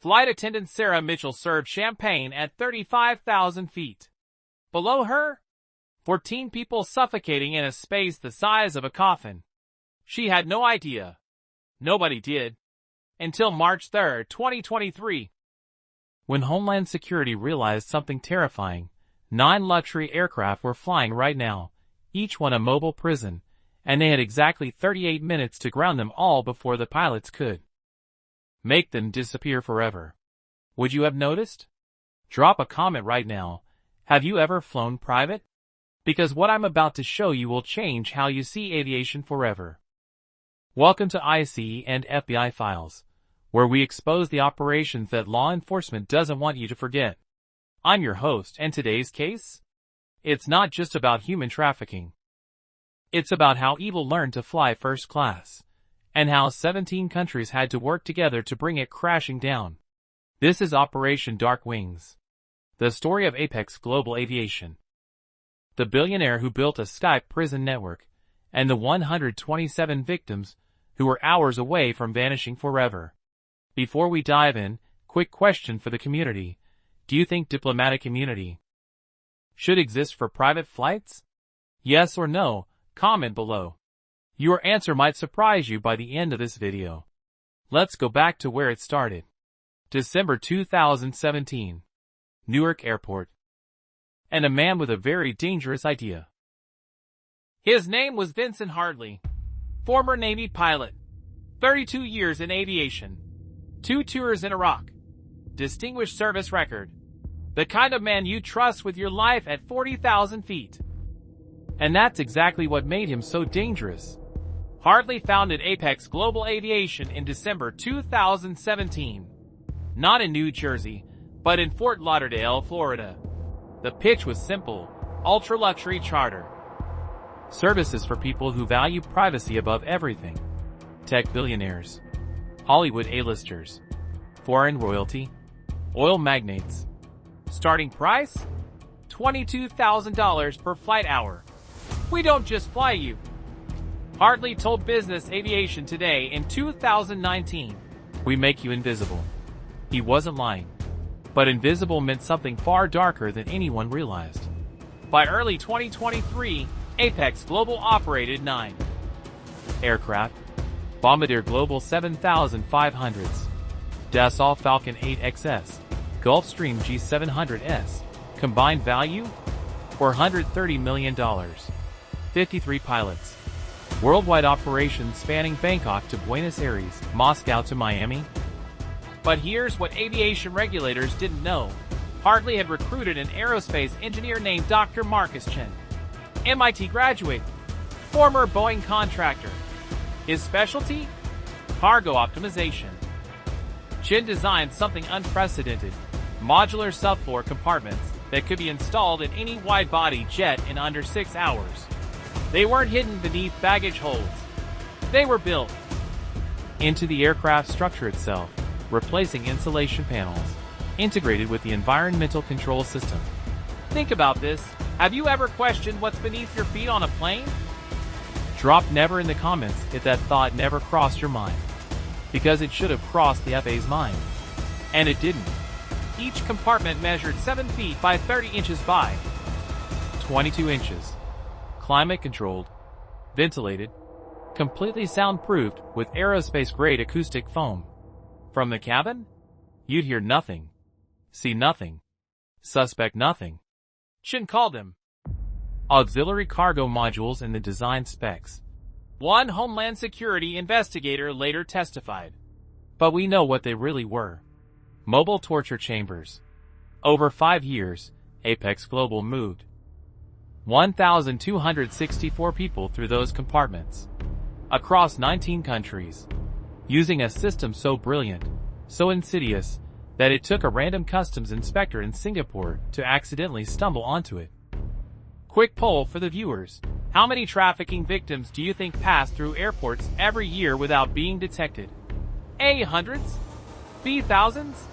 Flight attendant Sarah Mitchell served champagne at 35,000 feet. Below her, 14 people suffocating in a space the size of a coffin. She had no idea. Nobody did. Until March 3, 2023. When Homeland Security realized something terrifying. 9 luxury aircraft were flying right now, each one a mobile prison, and they had exactly 38 minutes to ground them all before the pilots could make them disappear forever. Would you have noticed? Drop a comment right now. Have you ever flown private? Because what I'm about to show you will change how you see aviation forever. Welcome to IC and FBI Files, where we expose the operations that law enforcement doesn't want you to forget. I'm your host, and today's case? It's not just about human trafficking. It's about how evil learned to fly first class, and how 17 countries had to work together to bring it crashing down. This is Operation Dark Wings, the story of Apex Global Aviation, the billionaire who built a Skype prison network, and the 127 victims who were hours away from vanishing forever. Before we dive in, quick question for the community. Do you think diplomatic immunity should exist for private flights? Yes or no? Comment below. Your answer might surprise you by the end of this video. Let's go back to where it started. December 2017. Newark Airport. And a man with a very dangerous idea. His name was Vincent Hartley, former Navy pilot, 32 years in aviation, 2 tours in Iraq, distinguished service record, the kind of man you trust with your life at 40,000 feet. And that's exactly what made him so dangerous. Hartley founded Apex Global Aviation in December 2017. Not in New Jersey, but in Fort Lauderdale, Florida. The pitch was simple: ultra-luxury charter services for people who value privacy above everything. Tech billionaires, Hollywood A-listers, foreign royalty, oil magnates. Starting price? $22,000 per flight hour. We don't just fly you. Hartley told Business Aviation Today in 2019. We make you invisible. He wasn't lying. But invisible meant something far darker than anyone realized. By early 2023, Apex Global operated 9 aircraft: Bombardier Global 7500s, Dassault Falcon 8XS, Gulfstream G700S. Combined value? $430 million. 53 pilots. Worldwide operations spanning Bangkok to Buenos Aires, Moscow to Miami. But here's what aviation regulators didn't know. Hartley had recruited an aerospace engineer named Dr. Marcus Chen, MIT graduate, former Boeing contractor. His specialty? Cargo optimization. Chen designed something unprecedented: modular subfloor compartments that could be installed in any wide-body jet in under 6 hours. They weren't hidden beneath baggage holds. They were built into the aircraft structure itself, replacing insulation panels, integrated with the environmental control system. Think about this. Have you ever questioned what's beneath your feet on a plane? Drop never in the comments if that thought never crossed your mind. Because it should have crossed the FAA's mind. And it didn't. Each compartment measured 7 feet by 30 inches by 22 inches. Climate-controlled, ventilated, completely soundproofed with aerospace-grade acoustic foam. From the cabin, you'd hear nothing, see nothing, suspect nothing. Chen called them auxiliary cargo modules in the design specs. One Homeland Security investigator later testified. But we know what they really were. Mobile torture chambers. Over 5 years, Apex Global moved 1,264 people through those compartments, across 19 countries, using a system so brilliant, so insidious, that it took a random customs inspector in Singapore to accidentally stumble onto it. Quick poll for the viewers. How many trafficking victims do you think pass through airports every year without being detected? A. Hundreds? B. Thousands?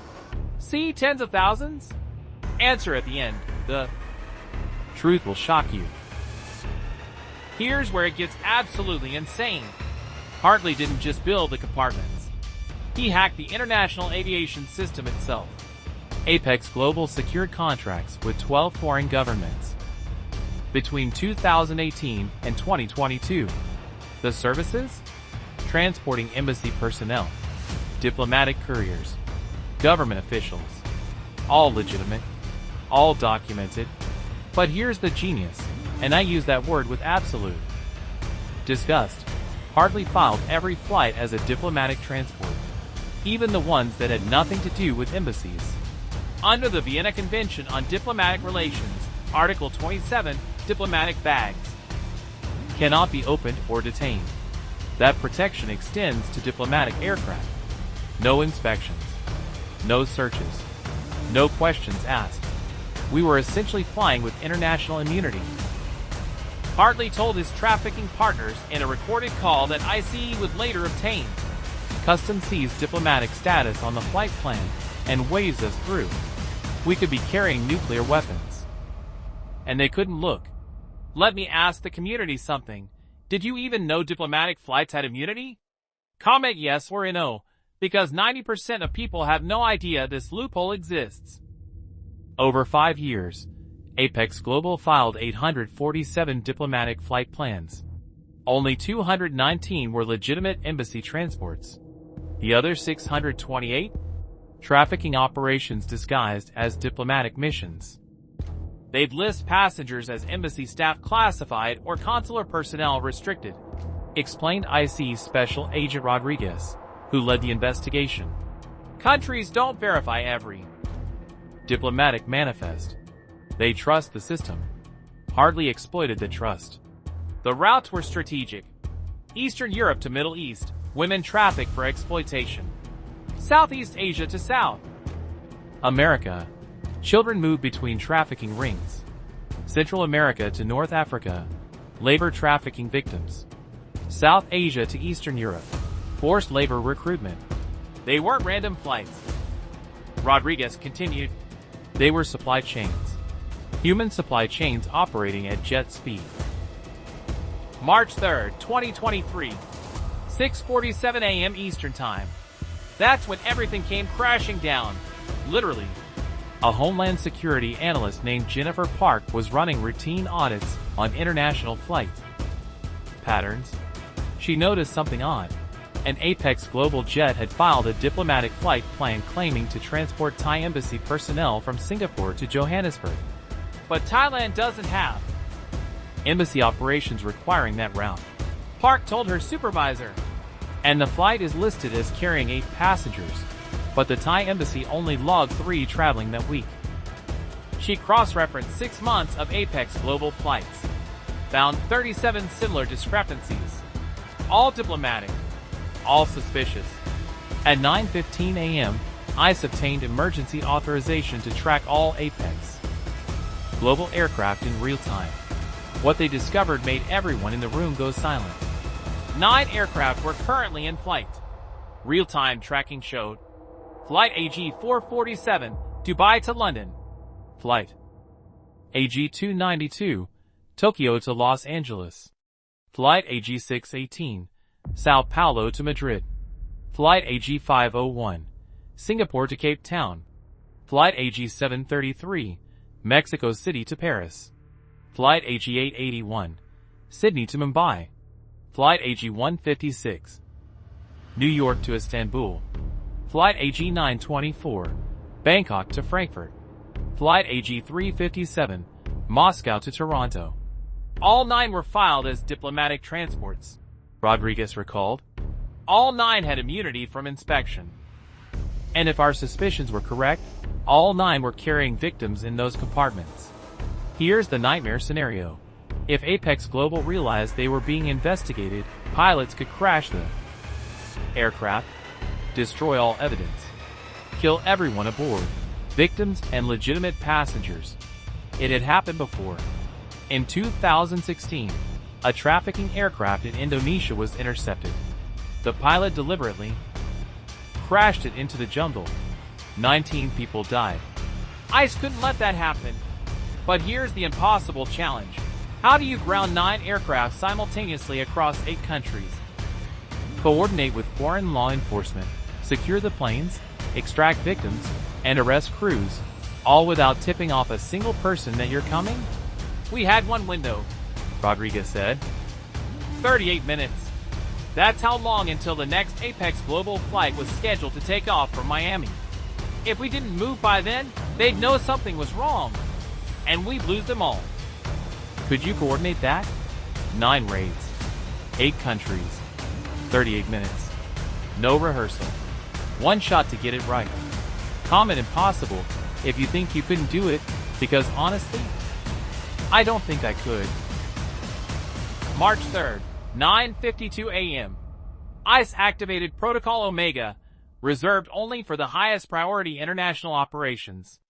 C. Tens of thousands? Answer at the end. The truth will shock you. Here's where it gets absolutely insane. Hartley didn't just build the compartments. He hacked the international aviation system itself. Apex Global secured contracts with 12 foreign governments between 2018 and 2022. The services? Transporting embassy personnel, diplomatic couriers, government officials. All legitimate, all documented. But here's the genius, and I use that word with absolute disgust. Hardly filed every flight as a diplomatic transport, even the ones that had nothing to do with embassies. Under the Vienna Convention on Diplomatic Relations, Article 27, diplomatic bags cannot be opened or detained. That protection extends to diplomatic aircraft. No inspections, no searches, no questions asked. We were essentially flying with international immunity. Hartley told his trafficking partners in a recorded call that ICE would later obtain. Customs sees diplomatic status on the flight plan and waves us through. We could be carrying nuclear weapons. And they couldn't look. Let me ask the community something. Did you even know diplomatic flights had immunity? Comment yes or no, because 90% of people have no idea this loophole exists. Over 5 years, Apex Global filed 847 diplomatic flight plans. Only 219 were legitimate embassy transports. The other 628? Trafficking operations disguised as diplomatic missions. They'd list passengers as embassy staff classified or consular personnel restricted, explained ICE Special Agent Rodriguez, who led the investigation. Countries don't verify every diplomatic manifest. They trust the system. Hardly exploited the trust. The routes were strategic. Eastern Europe to Middle East, women trafficked for exploitation. Southeast Asia to South America, children moved between trafficking rings. Central America to North Africa, labor trafficking victims. South Asia to Eastern Europe, forced labor recruitment. They weren't random flights. Rodriguez continued. They were supply chains. Human supply chains operating at jet speed. March 3, 2023, 6:47 a.m. Eastern Time. That's when everything came crashing down. Literally. A Homeland Security analyst named Jennifer Park was running routine audits on international flight patterns. She noticed something odd. An Apex Global jet had filed a diplomatic flight plan claiming to transport Thai embassy personnel from Singapore to Johannesburg. But Thailand doesn't have embassy operations requiring that route, Park told her supervisor. And the flight is listed as carrying 8 passengers, but the Thai embassy only logged 3 traveling that week. She cross-referenced 6 months of Apex Global flights, found 37 similar discrepancies, all diplomatic, all suspicious. At 9:15 a.m., ICE obtained emergency authorization to track all Apex Global aircraft in real time. What they discovered made everyone in the room go silent. 9 aircraft were currently in flight. Real-time tracking showed Flight AG-447, Dubai to London. Flight AG-292, Tokyo to Los Angeles. Flight AG-618, Sao Paulo to Madrid. Flight AG-501, Singapore to Cape Town. Flight AG-733, Mexico City to Paris. Flight AG-881, Sydney to Mumbai. Flight AG-156, New York to Istanbul. Flight AG-924, Bangkok to Frankfurt. Flight AG-357, Moscow to Toronto. All 9 were filed as diplomatic transports, Rodriguez recalled. All 9 had immunity from inspection. And if our suspicions were correct, all 9 were carrying victims in those compartments. Here's the nightmare scenario. If Apex Global realized they were being investigated, pilots could crash the aircraft, destroy all evidence, kill everyone aboard, victims and legitimate passengers. It had happened before. In 2016, a trafficking aircraft in Indonesia was intercepted. The pilot deliberately crashed it into the jungle. 19 people died. ICE couldn't let that happen. But here's the impossible challenge. How do you ground 9 aircraft simultaneously across 8 countries? Coordinate with foreign law enforcement, secure the planes, extract victims, and arrest crews, all without tipping off a single person that you're coming? We had one window, Rodriguez said. 38 minutes. That's how long until the next Apex Global flight was scheduled to take off from Miami. If we didn't move by then, they'd know something was wrong, and we'd lose them all. Could you coordinate that? 9 raids, 8 countries, 38 minutes. No rehearsal. One shot to get it right. Comment impossible if you think you couldn't do it, because honestly, I don't think I could. March 3rd, 9:52 a.m. ICE activated Protocol Omega, reserved only for the highest priority international operations.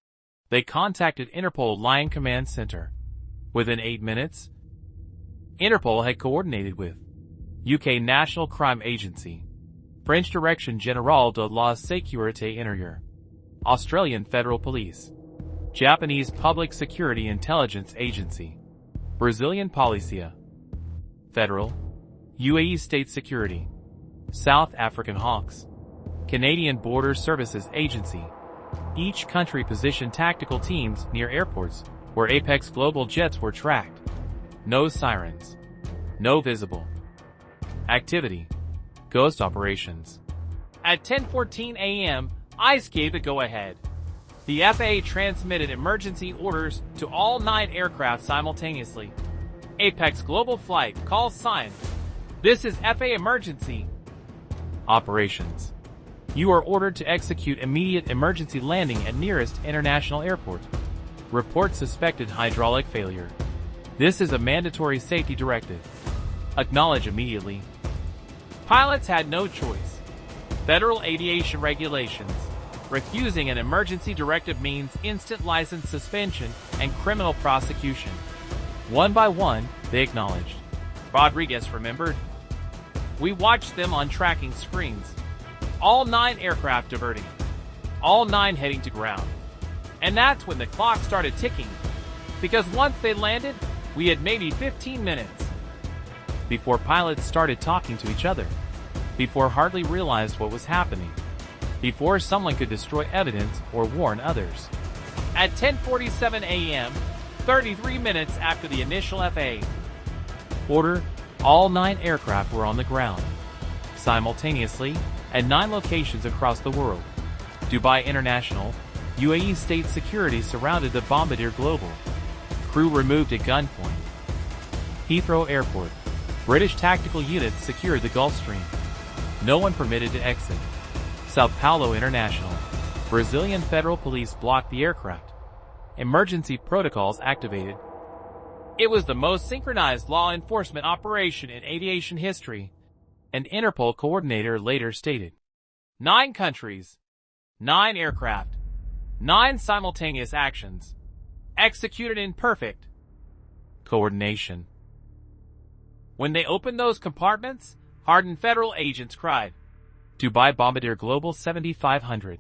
They contacted Interpol Lion Command Center. Within 8 minutes, Interpol had coordinated with UK National Crime Agency, French Direction Générale de la Sécurité Intérieure, Australian Federal Police, Japanese Public Security Intelligence Agency, Brazilian Policia, Federal, UAE State Security, South African Hawks, Canadian Border Services Agency. Each country positioned tactical teams near airports where Apex Global jets were tracked. No sirens. No visible activity. Ghost operations. At 10:14 a.m., ICE gave the go-ahead. The FAA transmitted emergency orders to all 9 aircraft simultaneously. Apex Global Flight call sign. This is FAA emergency operations. You are ordered to execute immediate emergency landing at nearest international airport. Report suspected hydraulic failure. This is a mandatory safety directive. Acknowledge immediately. Pilots had no choice. Federal aviation regulations. Refusing an emergency directive means instant license suspension and criminal prosecution. One by one, they acknowledged. Rodriguez remembered. We watched them on tracking screens. All 9 aircraft diverting. All 9 heading to ground. And that's when the clock started ticking. Because once they landed, we had maybe 15 minutes. Before pilots started talking to each other. Before hardly realized what was happening. Before someone could destroy evidence or warn others. At 10:47 a.m., 33 minutes after the initial FAA order, all 9 aircraft were on the ground. Simultaneously, at 9 locations across the world. Dubai International, UAE State Security surrounded the Bombardier Global. Crew removed at gunpoint. Heathrow Airport. British tactical units secured the Gulf Stream. No one permitted to exit. Sao Paulo International. Brazilian Federal Police blocked the aircraft. Emergency protocols activated. It was the most synchronized law enforcement operation in aviation history, an Interpol coordinator later stated. 9 countries, 9 aircraft, 9 simultaneous actions, executed in perfect coordination. When they opened those compartments, hardened federal agents cried. Dubai Bombardier Global 7500.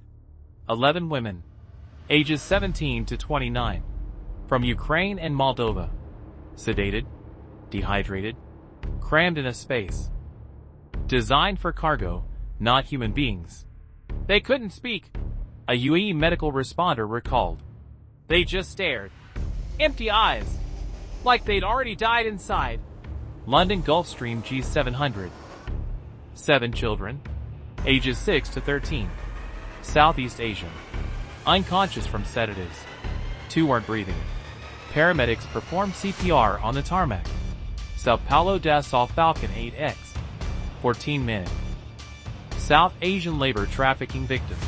11 women, ages 17 to 29, from Ukraine and Moldova. Sedated, dehydrated, crammed in a space. Designed for cargo, not human beings. They couldn't speak. A UAE medical responder recalled. They just stared. Empty eyes. Like they'd already died inside. London Gulfstream G700. 7 children, ages 6 to 13. Southeast Asian. Unconscious from sedatives. 2 weren't breathing. Paramedics performed CPR on the tarmac. Sao Paulo Dassault Falcon 8X. 14-minute. South Asian labor trafficking victims.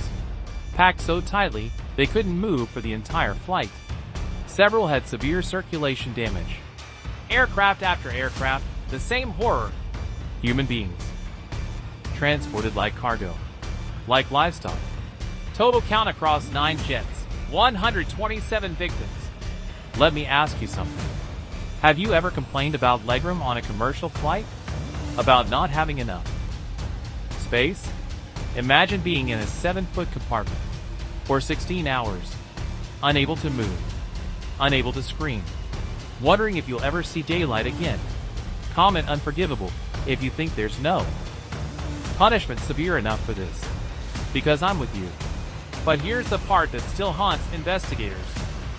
Packed so tightly, they couldn't move for the entire flight. Several had severe circulation damage. Aircraft after aircraft, the same horror. Human beings. Transported like cargo. Like livestock. Total count across 9 jets. 127 victims. Let me ask you something. Have you ever complained about legroom on a commercial flight? About not having enough space? Imagine being in a 7-foot compartment for 16 hours. Unable to move. Unable to scream. Wondering if you'll ever see daylight again. Comment unforgivable if you think there's no punishment severe enough for this. Because I'm with you. But here's the part that still haunts investigators.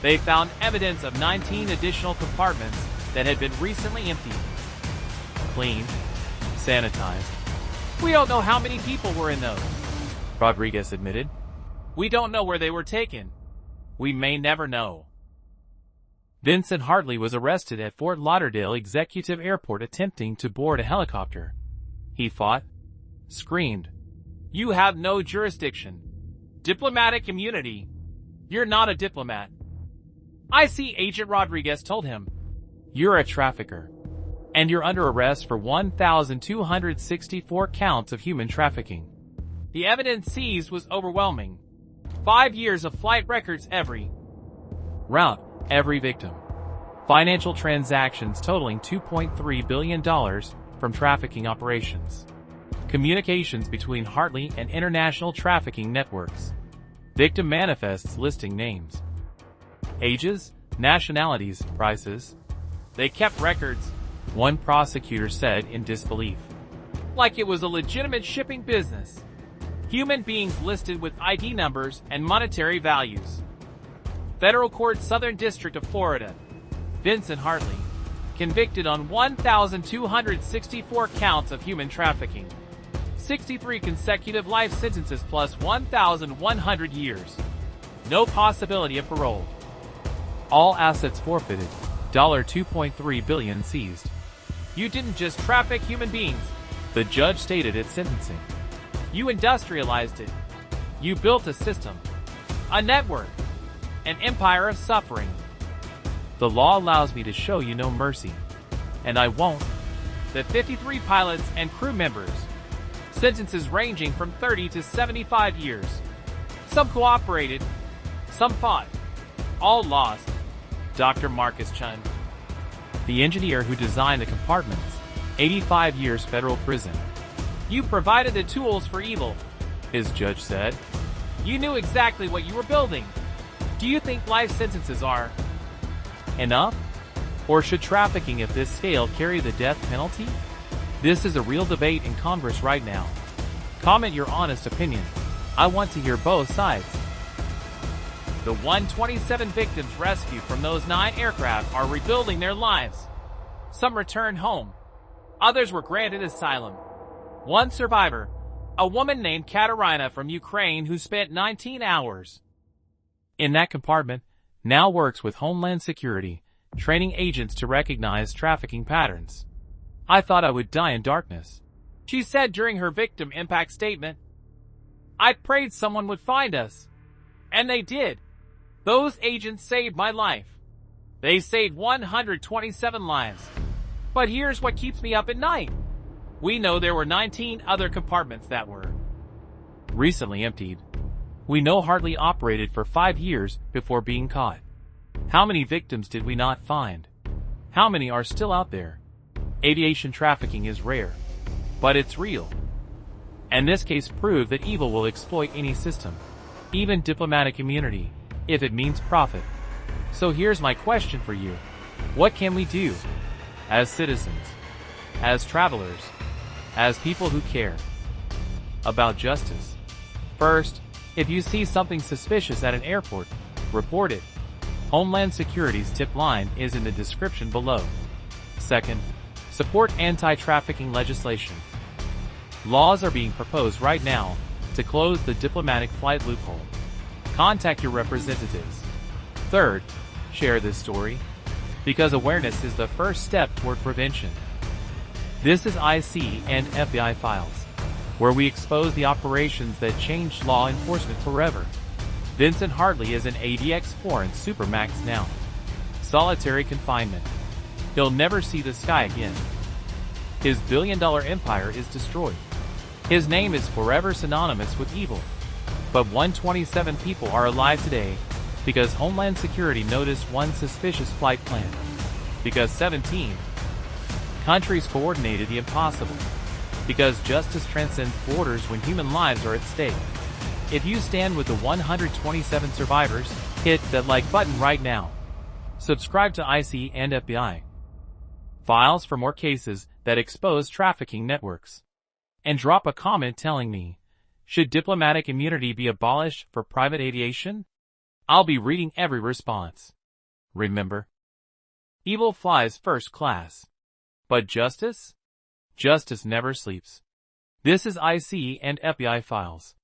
They found evidence of 19 additional compartments that had been recently emptied, cleaned, sanitized. We don't know how many people were in those, Rodriguez admitted. We don't know where they were taken. We may never know. Vincent Hartley was arrested at Fort Lauderdale Executive Airport attempting to board a helicopter. He fought, screamed, "You have no jurisdiction. Diplomatic immunity. You're not a diplomat." IC Agent Rodriguez told him, "You're a trafficker, and you're under arrest for 1,264 counts of human trafficking." The evidence seized was overwhelming. 5 years of flight records, every route, every victim. Financial transactions totaling $2.3 billion from trafficking operations. Communications between Hartley and international trafficking networks. Victim manifests listing names, ages, nationalities, prices. They kept records, one prosecutor said in disbelief. Like it was a legitimate shipping business. Human beings listed with ID numbers and monetary values. Federal Court, Southern District of Florida. Vincent Hartley, convicted on 1,264 counts of human trafficking. 63 consecutive life sentences plus 1,100 years. No possibility of parole. All assets forfeited. $2.3 billion seized. You didn't just traffic human beings, the judge stated at sentencing. You industrialized it. You built a system, a network, an empire of suffering. The law allows me to show you no mercy, and I won't. The 53 pilots and crew members, sentences ranging from 30 to 75 years. Some cooperated, some fought, all lost. Dr. Marcus Chun, the engineer who designed the compartments, 85 years federal prison. You provided the tools for evil, his judge said. You knew exactly what you were building. Do you think life sentences are enough? Or should trafficking at this scale carry the death penalty? This is a real debate in Congress right now. Comment your honest opinion. I want to hear both sides. The 127 victims rescued from those 9 aircraft are rebuilding their lives. Some returned home. Others were granted asylum. One survivor, a woman named Katerina from Ukraine who spent 19 hours in that compartment, now works with Homeland Security, training agents to recognize trafficking patterns. I thought I would die in darkness, she said during her victim impact statement. I prayed someone would find us. And they did. Those agents saved my life. They saved 127 lives. But here's what keeps me up at night. We know there were 19 other compartments that were recently emptied. We know Hartley operated for 5 years before being caught. How many victims did we not find? How many are still out there? Aviation trafficking is rare, but it's real. And this case proved that evil will exploit any system, even diplomatic immunity, if it means profit. So here's my question for you. What can we do? As citizens, as travelers, as people who care about justice. First, if you see something suspicious at an airport, report it. Homeland Security's tip line is in the description below. Second, support anti-trafficking legislation. Laws are being proposed right now to close the diplomatic flight loophole. Contact your representatives. Third, share this story, because awareness is the first step toward prevention. This is IC and FBI Files, where we expose the operations that changed law enforcement forever. Vincent Hartley is an ADX foreign supermax now. Solitary confinement. He'll never see the sky again. His billion-dollar empire is destroyed. His name is forever synonymous with evil. But 127 people are alive today because Homeland Security noticed one suspicious flight plan. Because 17 countries coordinated the impossible. Because justice transcends borders when human lives are at stake. If you stand with the 127 survivors, hit that like button right now. Subscribe to IC and FBI Files for more cases that expose trafficking networks. And drop a comment telling me, Should diplomatic immunity be abolished for private aviation? I'll be reading every response. Remember, evil flies first class. But justice? Justice never sleeps. This is IC and FBI Files.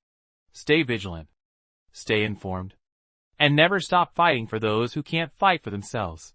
Stay vigilant, stay informed, and never stop fighting for those who can't fight for themselves.